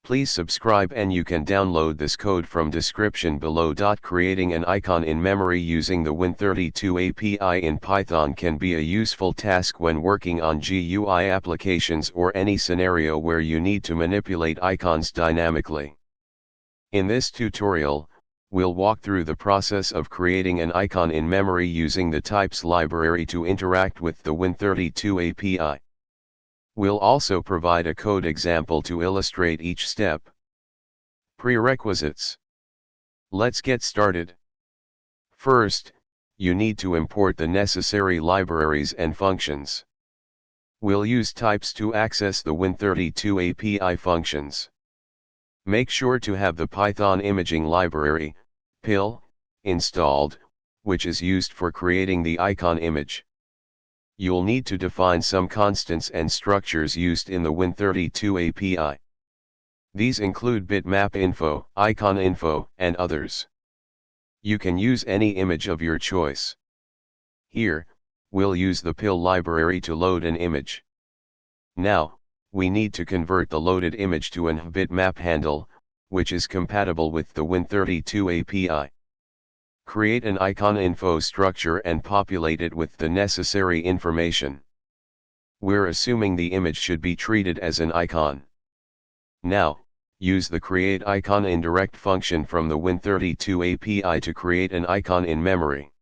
Please subscribe and you can download this code from description below. Creating an icon in memory using the win32 API in Python can be a useful task when working on GUI applications or any scenario where you need to manipulate icons dynamically. In this tutorial, we'll walk through the process of creating an icon in memory using the types library to interact with the win32 API. We'll also provide a code example to illustrate each step. Prerequisites. Let's get started. First, you need to import the necessary libraries and functions. We'll use types to access the win32 API functions. Make sure to have the Python imaging library, PIL, installed, which is used for creating the icon image. You'll need to define some constants and structures used in the win32 API. These include bitmapinfo, iconinfo, and others. You can use any image of your choice. Here, we'll use the PIL library to load an image. Now, we need to convert the loaded image to an bitmap handle, which is compatible with the win32 API. Create an iconinfo structure and populate it with the necessary information. We're assuming the image should be treated as an icon. Now, use the createIconIndirect function from the win32 API to create an icon in memory.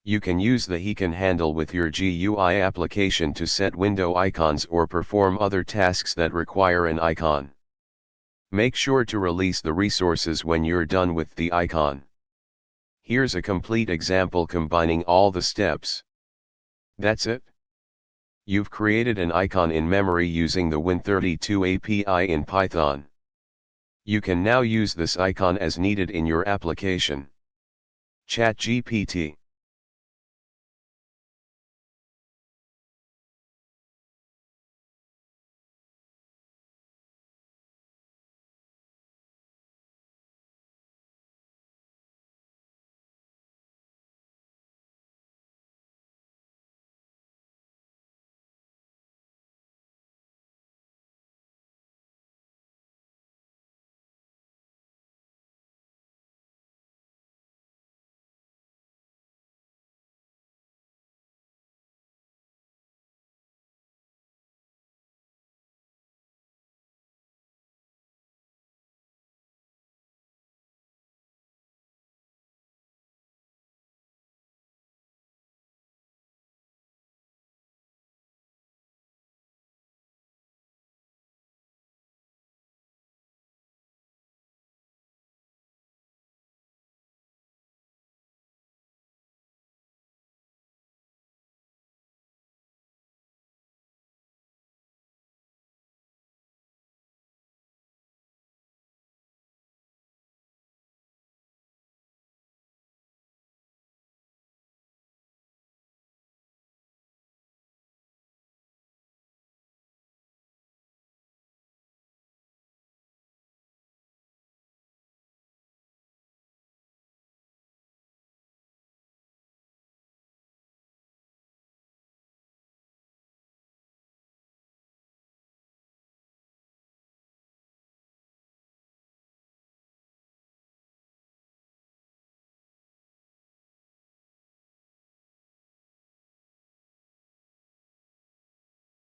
You can use the icon handle with your GUI application to set window icons or perform other tasks that require an icon. Make sure to release the resources when you're done with the icon. Here's a complete example combining all the steps. That's it. You've created an icon in memory using the win32 API in Python. You can now use this icon as needed in your application. ChatGPT.